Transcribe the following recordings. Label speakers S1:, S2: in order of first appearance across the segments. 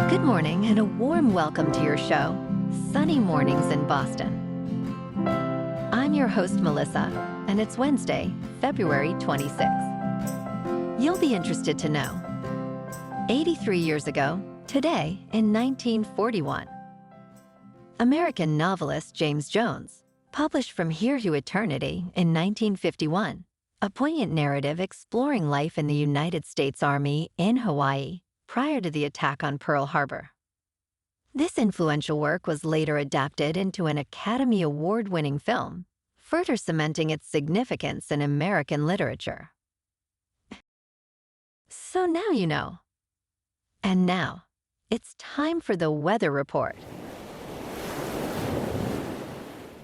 S1: Good morning and a warm welcome to your show, Sunny Mornings in Boston. I'm your host, Melissa, and it's Wednesday, February 26th. You'll be interested to know, 83 years ago, today in 1941, American novelist James Jones published From Here to Eternity in 1951, a poignant narrative exploring life in the United States Army in Hawaii prior to the attack on Pearl Harbor. This influential work was later adapted into an Academy Award-winning film, further cementing its significance in American literature. So now you know. And now, it's time for the weather report.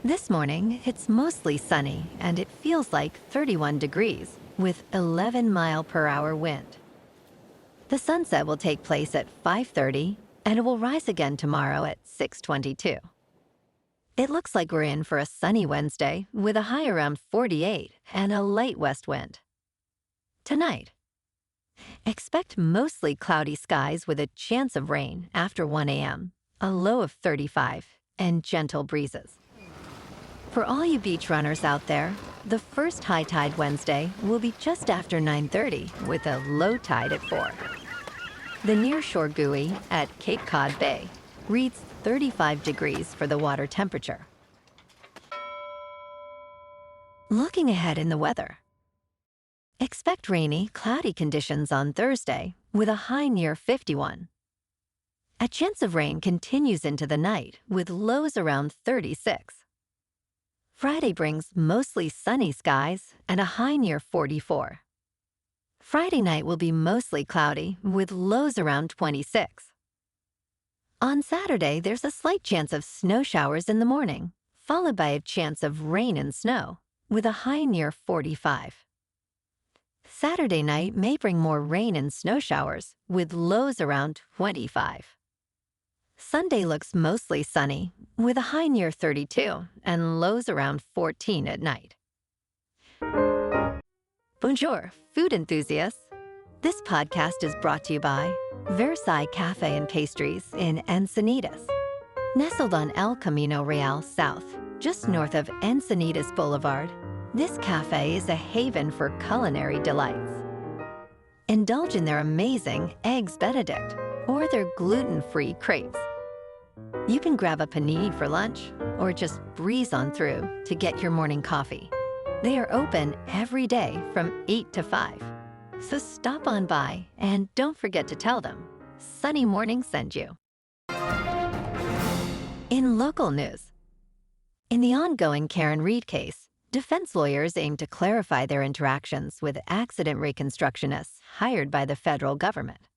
S1: This morning, it's mostly sunny and it feels like 31 degrees with 11-mile-per-hour wind. The sunset will take place at 5:30 and it will rise again tomorrow at 6:22. It looks like we're in for a sunny Wednesday with a high around 48 and a light west wind. Tonight, expect mostly cloudy skies with a chance of rain after 1 a.m., a low of 35, and gentle breezes. For all you beach runners out there, the first high tide Wednesday will be just after 9:30 with a low tide at 4. The nearshore buoy at Cape Cod Bay reads 35 degrees for the water temperature. Looking ahead in the weather. Expect rainy, cloudy conditions on Thursday with a high near 51. A chance of rain continues into the night with lows around 36. Friday brings mostly sunny skies and a high near 44. Friday night will be mostly cloudy with lows around 26. On Saturday, there's a slight chance of snow showers in the morning, followed by a chance of rain and snow with a high near 45. Saturday night may bring more rain and snow showers with lows around 25. Sunday looks mostly sunny with a high near 32 and lows around 14 at night. Bonjour, food enthusiasts. This podcast is brought to you by Versailles Cafe and Pastries in Encinitas. Nestled on El Camino Real South, just north of Encinitas Boulevard, this cafe is a haven for culinary delights. Indulge in their amazing Eggs Benedict or their gluten-free crepes. You can grab a panini for lunch or just breeze on through to get your morning coffee. They are open every day from 8 to 5. So stop on by and don't forget to tell them Sunny Morning sent you. In local news, in the ongoing Karen Reed case, defense lawyers aim to clarify their interactions with accident reconstructionists hired by the federal government.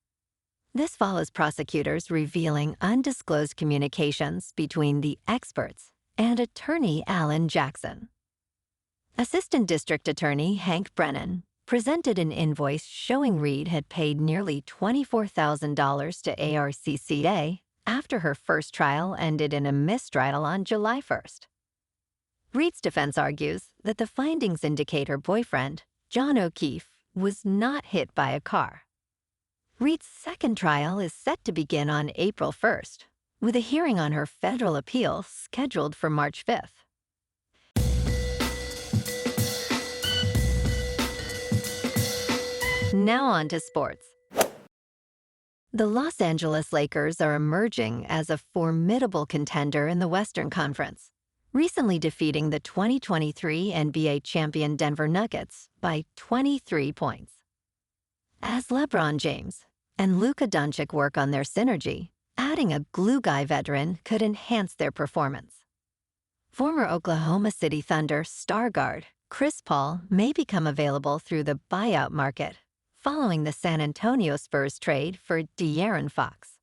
S1: This follows prosecutors revealing undisclosed communications between the experts and attorney Alan Jackson. Assistant District Attorney Hank Brennan presented an invoice showing Reed had paid nearly $24,000 to ARCCA after her first trial ended in a mistrial on July 1st. Reed's defense argues that the findings indicate her boyfriend, John O'Keefe, was not hit by a car. Reed's second trial is set to begin on April 1st, with a hearing on her federal appeal scheduled for March 5th. Now on to sports. The Los Angeles Lakers are emerging as a formidable contender in the Western Conference, recently defeating the 2023 NBA champion Denver Nuggets by 23 points. As LeBron James and Luka Doncic work on their synergy, adding a glue guy veteran could enhance their performance. Former Oklahoma City Thunder star guard Chris Paul may become available through the buyout market, following the San Antonio Spurs trade for De'Aaron Fox.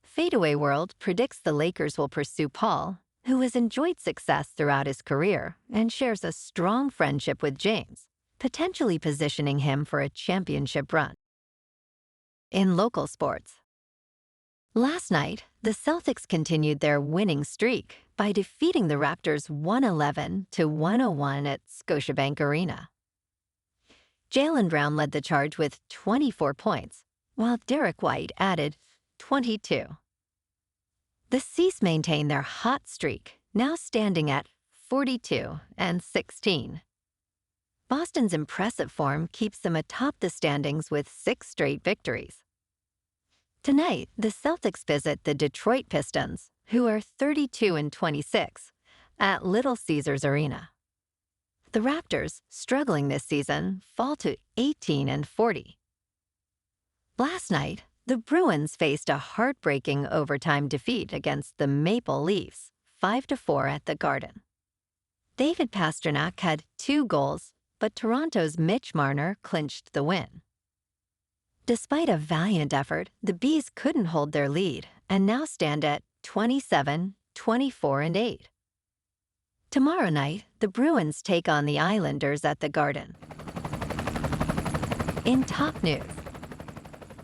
S1: Fadeaway World predicts the Lakers will pursue Paul, who has enjoyed success throughout his career and shares a strong friendship with James, potentially positioning him for a championship run. In local sports, last night, the Celtics continued their winning streak by defeating the Raptors 111-101 at Scotiabank Arena. Jaylen led the charge with 24 points, while Derrick added 22. The C's maintain their hot streak, now standing at 42-16. Boston's impressive form keeps them atop the standings with 6 straight victories. Tonight, the Celtics visit the Detroit Pistons, who are 32-26, at Little Caesars Arena. The Raptors, struggling this season, fall to 18-40. Last night, the Bruins faced a heartbreaking overtime defeat against the Maple Leafs, 5-4 at the Garden. David Pastrnak had 2 goals, but Toronto's Mitch Marner clinched the win. Despite a valiant effort, the Bees couldn't hold their lead and now stand at 27-24-8. Tomorrow night, the Bruins take on the Islanders at the Garden. In top news,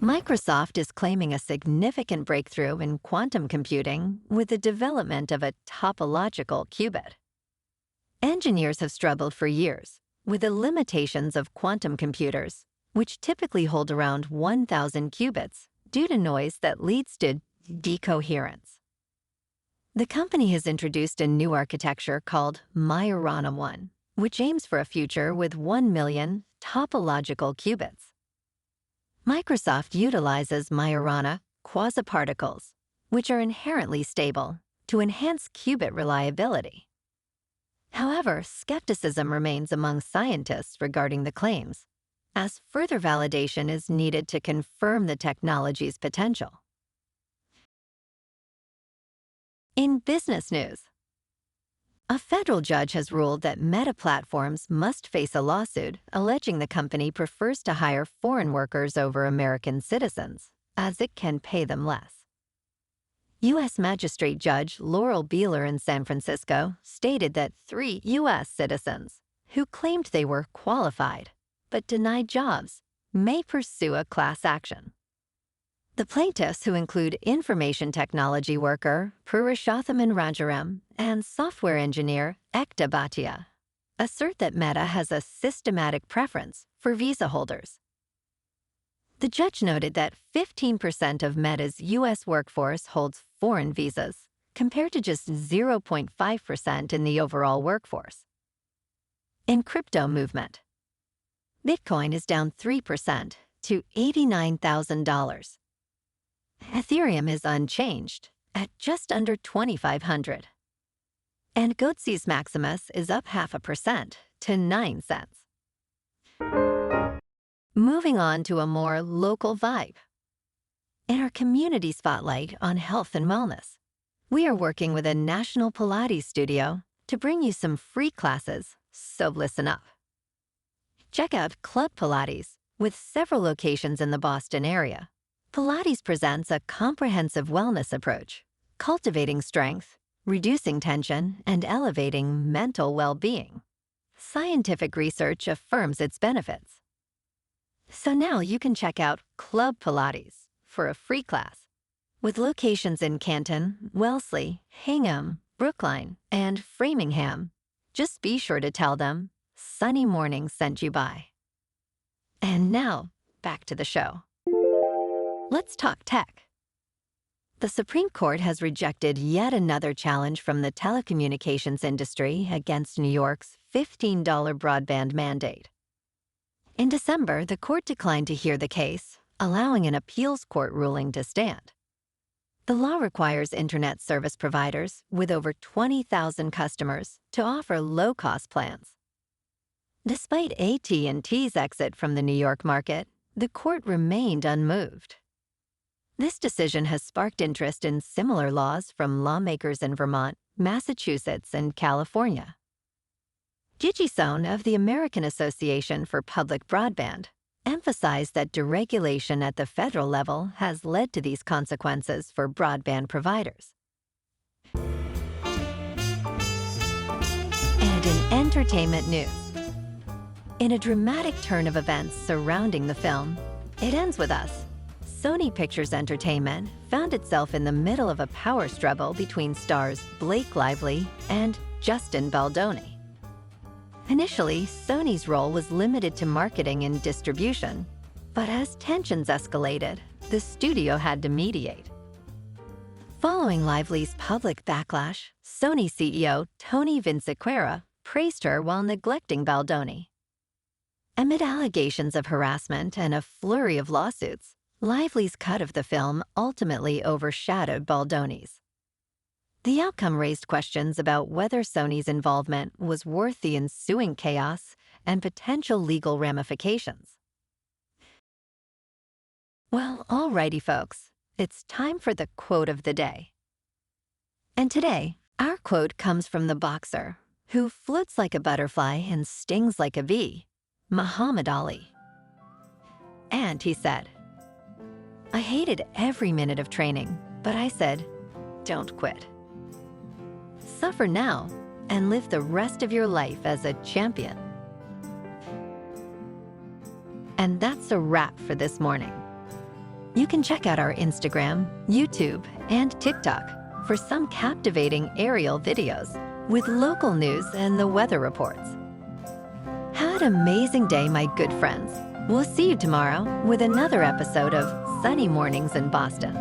S1: Microsoft is claiming a significant breakthrough in quantum computing with the development of a topological qubit. Engineers have struggled for years with the limitations of quantum computers, which typically hold around 1,000 qubits due to noise that leads to decoherence. The company has introduced a new architecture called Majorana 1, which aims for a future with 1 million topological qubits. Microsoft utilizes Majorana quasiparticles, which are inherently stable, to enhance qubit reliability. However, skepticism remains among scientists regarding the claims, as further validation is needed to confirm the technology's potential. In business news, a federal judge has ruled that Meta platforms must face a lawsuit alleging the company prefers to hire foreign workers over American citizens, as it can pay them less. U.S. Magistrate Judge Laurel Beeler in San Francisco stated that 3 U.S. citizens who claimed they were qualified but denied jobs may pursue a class action. The plaintiffs, who include information technology worker Purushothaman Rajaram and software engineer Ekta Bhatia, assert that Meta has a systematic preference for visa holders. The judge noted that 15% of Meta's U.S. workforce holds foreign visas, compared to just 0.5% in the overall workforce. In crypto movement, Bitcoin is down 3% to $89,000. Ethereum is unchanged at just under 2,500. And Goatse's Maximus is up 0.5% to 9 cents. Moving on to a more local vibe. In our community spotlight on health and wellness, we are working with a national Pilates studio to bring you some free classes, so listen up. Check out Club Pilates, with several locations in the Boston area. Pilates presents a comprehensive wellness approach, cultivating strength, reducing tension, and elevating mental well-being. Scientific research affirms its benefits. So now you can check out Club Pilates for a free class. With locations in Canton, Wellesley, Hingham, Brookline, and Framingham, just be sure to tell them Sunny Morning sent you by. And now, back to the show. Let's talk tech. The Supreme Court has rejected yet another challenge from the telecommunications industry against New York's $15 broadband mandate. In December, the court declined to hear the case, allowing an appeals court ruling to stand. The law requires internet service providers with over 20,000 customers to offer low-cost plans. Despite AT&T's exit from the New York market, the court remained unmoved. This decision has sparked interest in similar laws from lawmakers in Vermont, Massachusetts, and California. Gigi Sohn of the American Association for Public Broadband emphasized that deregulation at the federal level has led to these consequences for broadband providers. And in entertainment news, in a dramatic turn of events surrounding the film, it ends with us. Sony Pictures Entertainment found itself in the middle of a power struggle between stars Blake Lively and Justin Baldoni. Initially, Sony's role was limited to marketing and distribution, But as tensions escalated, the studio had to mediate. Following Lively's public backlash, Sony CEO Tony Vinciquerra praised her while neglecting Baldoni. Amid allegations of harassment and a flurry of lawsuits, Lively's cut of the film ultimately overshadowed Baldoni's. The outcome raised questions about whether Sony's involvement was worth the ensuing chaos and potential legal ramifications. Well, alrighty folks, it's time for the quote of the day. And today, our quote comes from the boxer, who floats like a butterfly and stings like a bee, Muhammad Ali. And he said, "I hated every minute of training, but I said, don't quit. Suffer now and live the rest of your life as a champion." And that's a wrap for this morning. You can check out our Instagram, YouTube, and TikTok for some captivating aerial videos with local news and the weather reports. Have an amazing day, my good friends. We'll see you tomorrow with another episode of Sunny Mornings in Boston.